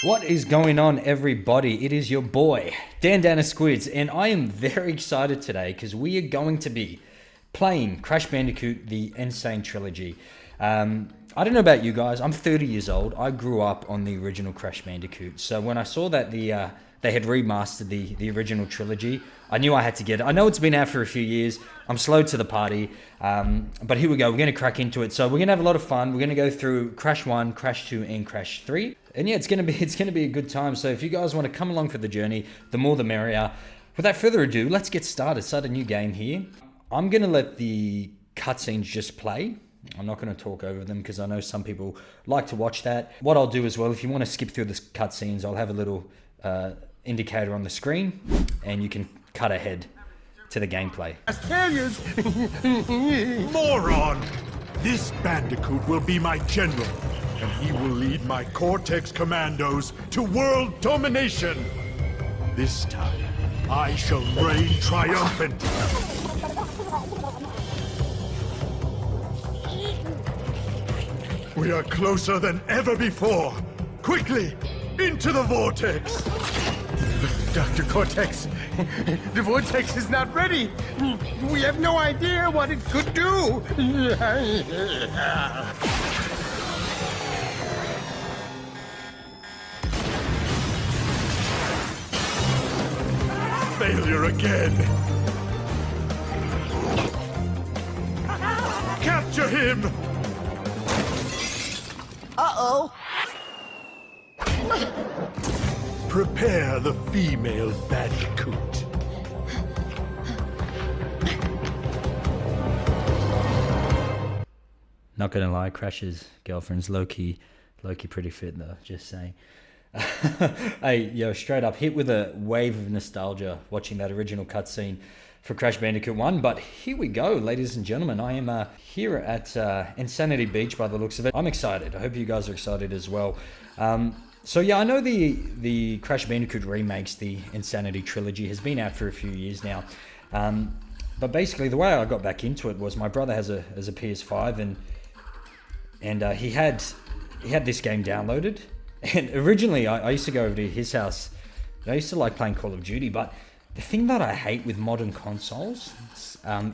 What is going on, everybody? It is your boy, Dan Squidz, and I am very excited today because we are going to be playing Crash Bandicoot, the N'Sane Trilogy. I don't know about you guys, I'm 30 years old. I grew up on the original Crash Bandicoot, so when I saw that they had remastered the original trilogy, I knew I had to get it. I know it's been out for a few years. I'm slow to the party, but here we go. We're going to crack into it. So we're going to have a lot of fun. We're going to go through Crash 1, Crash 2, and Crash 3. And yeah, it's going to be a good time. So if you guys want to come along for the journey, the more the merrier. Without further ado, let's get started. Start a new game here. I'm going to let the cutscenes just play. I'm not going to talk over them because I know some people like to watch that. What I'll do as well, if you want to skip through the cutscenes, I'll have a little indicator on the screen and you can cut ahead to the gameplay. Moron! This Bandicoot will be my general, and he will lead my Cortex commandos to world domination. This time, I shall reign triumphant. We are closer than ever before. Quickly, into the vortex. Dr. Cortex, the vortex is not ready. We have no idea what it could do. Failure again. Capture him! Uh-oh. Prepare the female Bandicoot. Not gonna lie, Crash's girlfriend's low-key pretty fit though, just saying. Hey, yo, straight up hit with a wave of nostalgia watching that original cutscene for Crash Bandicoot 1, but here we go, ladies and gentlemen. I am here at Insanity Beach by the looks of it. I'm excited. I hope you guys are excited as well. So yeah, I know the Crash Bandicoot remakes, the N'Sanity Trilogy, has been out for a few years now. But basically, the way I got back into it was my brother has a PS5, and he had this game downloaded. And originally, I used to go over to his house. I used to like playing Call of Duty, but the thing that I hate with modern consoles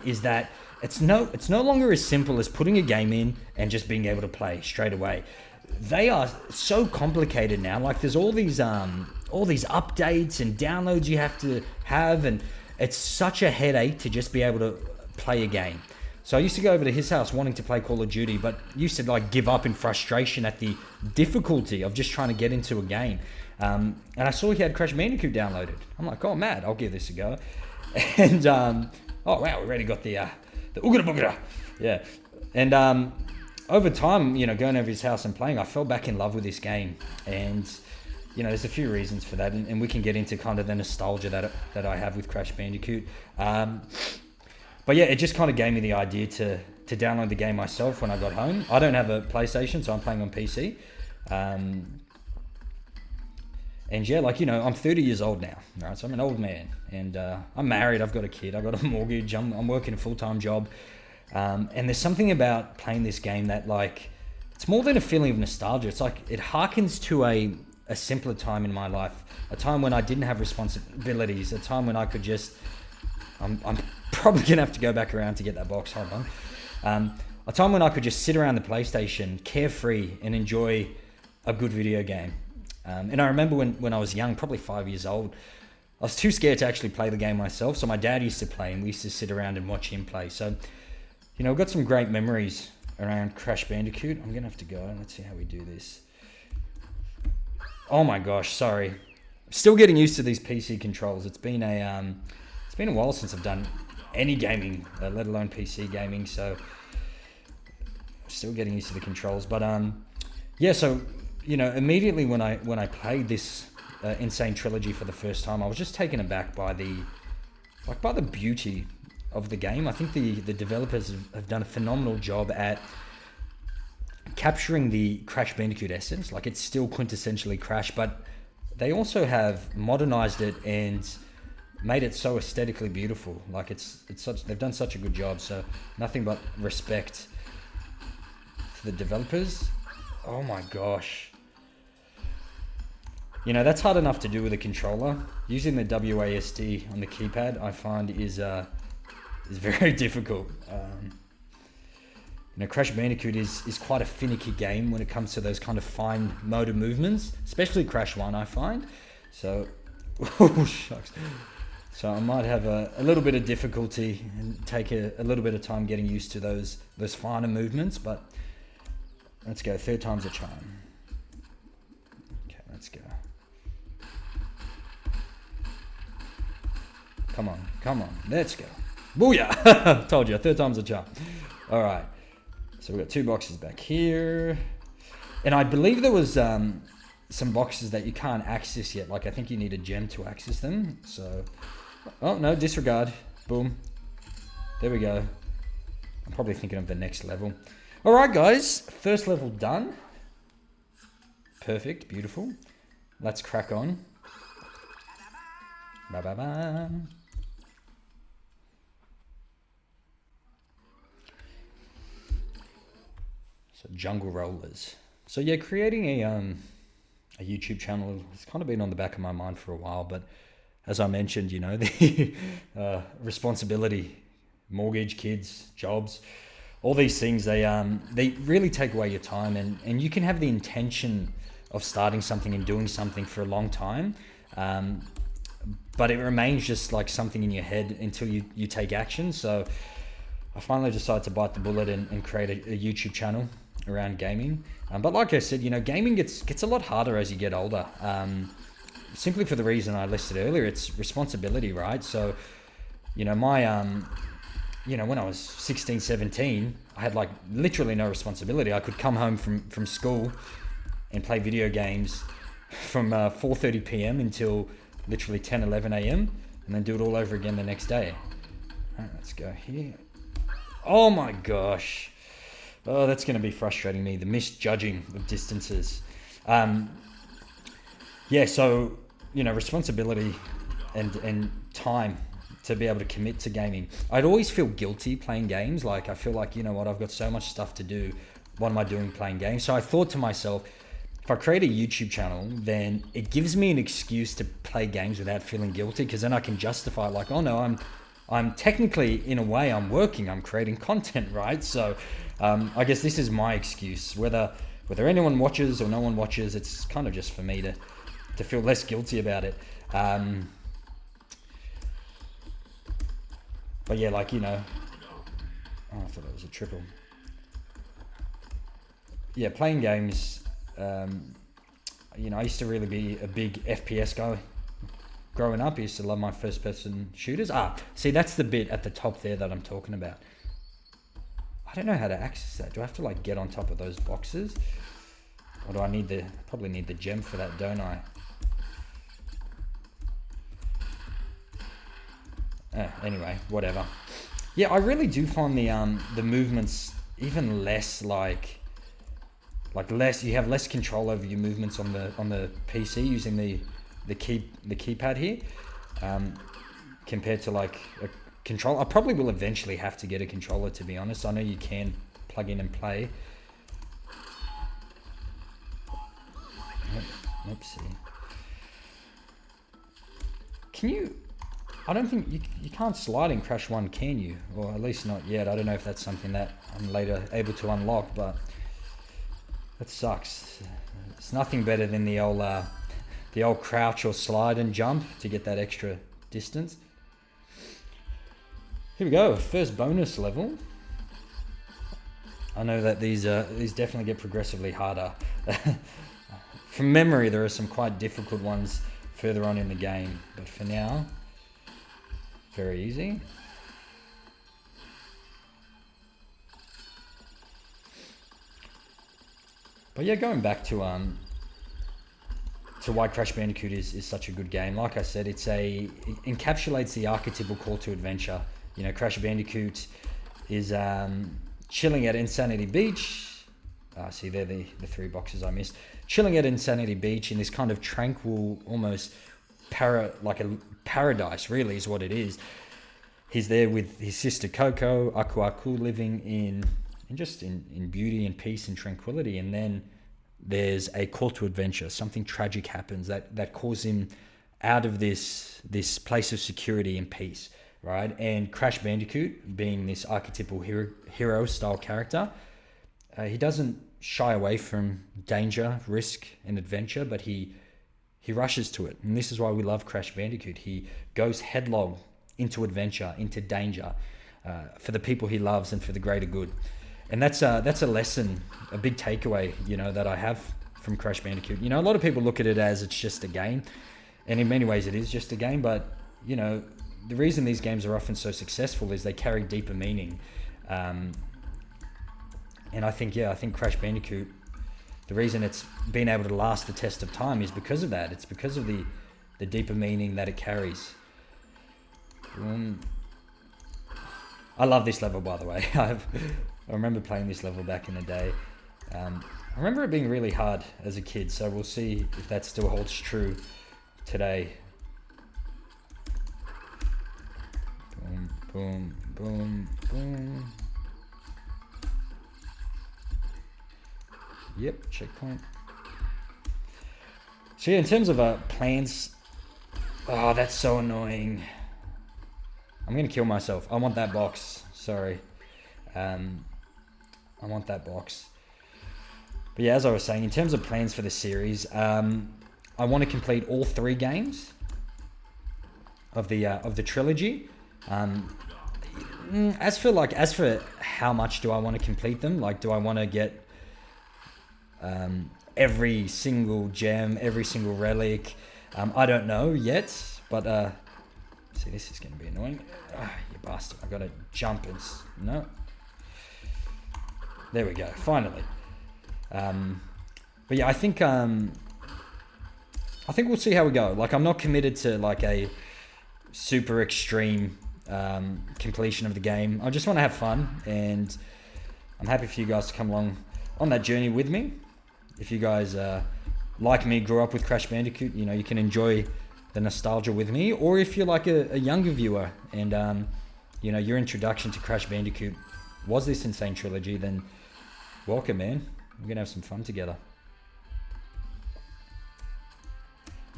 is that it's no longer as simple as putting a game in and just being able to play straight away. They are so complicated now. Like there's all these updates and downloads you have to have, and it's such a headache to just be able to play a game. So I used to go over to his house wanting to play Call of Duty, but used to like give up in frustration at the difficulty of just trying to get into a game. And I saw he had Crash Bandicoot downloaded. I'm like, oh mad, I'll give this a go. And oh wow, we already got the oogada boogada. Yeah. And over time, you know, going over his house and playing, I fell back in love with this game. And, you know, there's a few reasons for that. And we can get into kind of the nostalgia that I have with Crash Bandicoot. But yeah, it just kind of gave me the idea to download the game myself when I got home. I don't have a PlayStation, so I'm playing on PC. And yeah, like, you know, I'm 30 years old now, right? So I'm an old man. And I'm married, I've got a kid, I've got a mortgage, I'm working a full-time job. And there's something about playing this game that, like, it's more than a feeling of nostalgia. It's like it harkens to a simpler time in my life, a time when I didn't have responsibilities, a time when I could just, I'm probably gonna have to go back around to get that box, hold on. A time when I could just sit around the PlayStation, carefree, and enjoy a good video game. And I remember when I was young, probably 5 years old, I was too scared to actually play the game myself. So my dad used to play, and we used to sit around and watch him play. So, you know, I've got some great memories around Crash Bandicoot. I'm going to have to go. Let's see how we do this. Oh my gosh, sorry. Still getting used to these PC controls. It's been a while since I've done any gaming, let alone PC gaming. So, still getting used to the controls. But, yeah, so, you know, immediately when I played this N'Sane Trilogy for the first time, I was just taken aback by the beauty of the game. I think the developers have done a phenomenal job at capturing the Crash Bandicoot essence. Like, it's still quintessentially Crash, but they also have modernized it and made it so aesthetically beautiful. Like, they've done such a good job. So nothing but respect to the developers. Oh my gosh. You know, that's hard enough to do with a controller. Using the WASD on the keypad, I find is very difficult. You know, Crash Bandicoot is quite a finicky game when it comes to those kind of fine motor movements, especially Crash 1, I find. So, oh shucks. So I might have a little bit of difficulty and take a little bit of time getting used to those finer movements, but let's go. 3rd time's a charm. Okay, let's go. Come on, let's go. Booyah! Told you, 3rd time's a charm. All right, so we've got 2 boxes back here. And I believe there was some boxes that you can't access yet. Like, I think you need a gem to access them. So, oh no, disregard. Boom. There we go. I'm probably thinking of the next level. All right, guys, 1st level done. Perfect, beautiful. Let's crack on. Ba-ba-ba. So Jungle Rollers. So yeah, creating a YouTube channel has kind of been on the back of my mind for a while, but as I mentioned, you know, the responsibility, mortgage, kids, jobs, all these things, they really take away your time, and you can have the intention of starting something and doing something for a long time, but it remains just like something in your head until you take action. So I finally decided to bite the bullet and create a YouTube channel around gaming. But like I said, you know, gaming gets a lot harder as you get older. Simply for the reason I listed earlier, it's responsibility, right? So, you know, you know, when I was 16, 17, I had like literally no responsibility. I could come home from school and play video games from 4:30 p.m. until literally 10, 11 a.m. and then do it all over again the next day. All right, let's go here. Oh my gosh. Oh, that's going to be frustrating me. The misjudging of distances. Yeah, so, you know, responsibility and time to be able to commit to gaming. I'd always feel guilty playing games. Like, I feel like, you know what, I've got so much stuff to do. What am I doing playing games? So I thought to myself, if I create a YouTube channel, then it gives me an excuse to play games without feeling guilty, because then I can justify like, oh no, I'm technically, in a way, I'm working, I'm creating content, right? So I guess this is my excuse. Whether anyone watches or no one watches, it's kind of just for me to feel less guilty about it. But yeah, like, you know, oh, I thought that was a triple. Yeah, playing games, you know, I used to really be a big FPS guy. Growing up, I used to love my first-person shooters. See, that's the bit at the top there that I'm talking about. I don't know how to access that. Do I have to, like, get on top of those boxes? Or do I probably need the gem for that, don't I? Anyway, whatever. Yeah, I really do find the movements even less like less. You have less control over your movements on the PC using the keypad here, compared to like a controller. I probably will eventually have to get a controller, to be honest. I know you can plug in and play. Oopsie. Can you? I don't think you can't slide in Crash 1, can you? Or at least not yet. I don't know if that's something that I'm later able to unlock, but that sucks. It's nothing better than the old crouch or slide and jump to get that extra distance. Here we go, first bonus level. I know that these definitely get progressively harder. From memory, there are some quite difficult ones further on in the game, but for now, very easy. But yeah, going back to why Crash Bandicoot is such a good game. Like I said, it encapsulates the archetypal call to adventure. You know, Crash Bandicoot is chilling at Insanity Beach. See, they're the 3 boxes I missed. Chilling at Insanity Beach in this kind of tranquil, almost like a paradise, really, is what it is. He's there with his sister Coco, Aku living in beauty and peace and tranquility. And then there's a call to adventure. Something tragic happens that calls him out of this place of security and peace, right? And Crash Bandicoot, being this archetypal hero style character, he doesn't shy away from danger, risk, and adventure, but he rushes to it. And this is why we love Crash Bandicoot. He goes headlong into adventure, into danger, for the people he loves and for the greater good. And that's a lesson, a big takeaway, that I have from Crash Bandicoot. A lot of people look at it as it's just a game, and in many ways it is just a game, but, the reason these games are often so successful is they carry deeper meaning. And I think Crash Bandicoot, the reason it's been able to last the test of time is because of that. It's because of the deeper meaning that it carries. I love this level, by the way. I remember playing this level back in the day. I remember it being really hard as a kid, so we'll see if that still holds true today. Boom, boom, boom, boom. Yep, checkpoint. So yeah, in terms of plans, oh, that's so annoying. I'm gonna kill myself. I want that box. Sorry. I want that box. But yeah, as I was saying, in terms of plans for the series, I want to complete all 3 games of the trilogy. As for how much do I want to complete them? Like, do I want to get every single gem, every single relic? I don't know yet, but see, this is going to be annoying. You bastard! I got to jump and no. There we go. Finally. But yeah, I think we'll see how we go. Like, I'm not committed to like a super extreme completion of the game. I just want to have fun, and I'm happy for you guys to come along on that journey with me. If you guys like me, grew up with Crash Bandicoot, you can enjoy the nostalgia with me. Or if you're like a younger viewer and your introduction to Crash Bandicoot was this N'Sane Trilogy, then welcome, man. We're gonna have some fun together.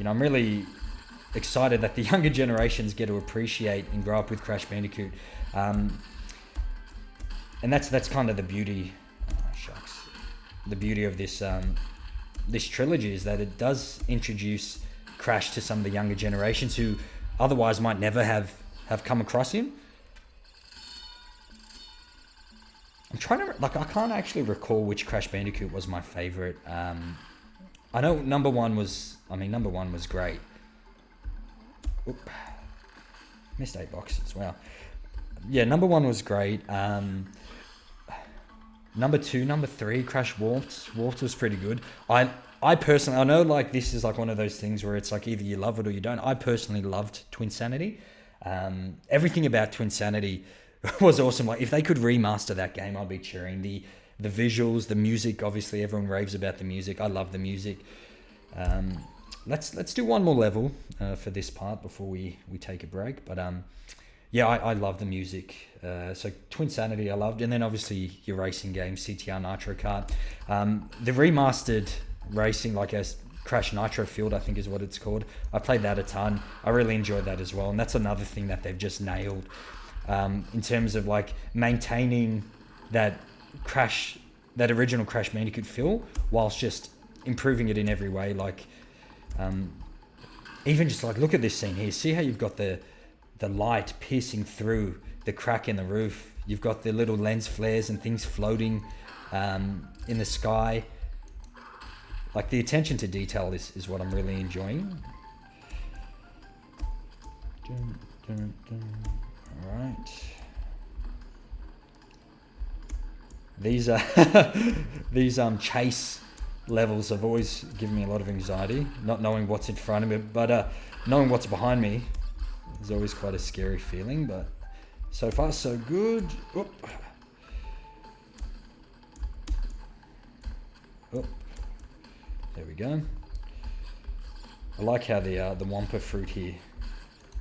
I'm really excited that the younger generations get to appreciate and grow up with Crash Bandicoot, and that's kind of the beauty. The beauty of this this trilogy is that it does introduce Crash to some of the younger generations who otherwise might never have come across him. I'm trying to I can't actually recall which Crash Bandicoot was my favorite. I know number one was great. Oop. Missed 8 boxes. Wow. Yeah, number 1 was great. Number 2, number 3, Crash Warped. Warped was pretty good. I personally, I know like this is like one of those things where it's like either you love it or you don't. I personally loved Twinsanity. Everything about Twinsanity was awesome. Like, if they could remaster that game, I'd be cheering. The visuals, the music, obviously everyone raves about the music. I love the music. Let's do one more level for this part before we take a break. But yeah, I love the music. So Twinsanity I loved, and then obviously your racing game, CTR Nitro Kart. The remastered racing, like a Crash Nitro Field, I think is what it's called. I played that a ton. I really enjoyed that as well, and that's another thing that they've just nailed in terms of like maintaining that original Crash Bandicoot feel whilst just improving it in every way. Like even just like look at this scene here. See how you've got the light piercing through the crack in the roof. You've got the little lens flares and things floating in the sky. Like, the attention to detail is what I'm really enjoying. All right. These chase levels have always given me a lot of anxiety, not knowing what's in front of me, but knowing what's behind me is always quite a scary feeling. But so far so good. Oop. Oop. There we go. I like how the Wampa fruit here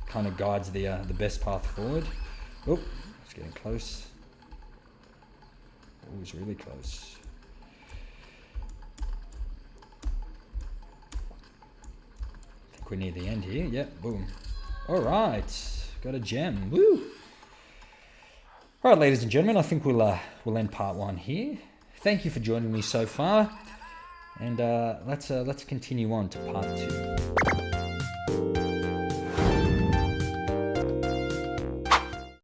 kind of guides the best path forward. Oop, it's getting close. Oh, it's really close. we're near the end here. Yep, boom. All right, got a gem. Woo! All right, ladies and gentlemen, I think we'll end part 1 here. Thank you for joining me so far, and let's continue on to part 2.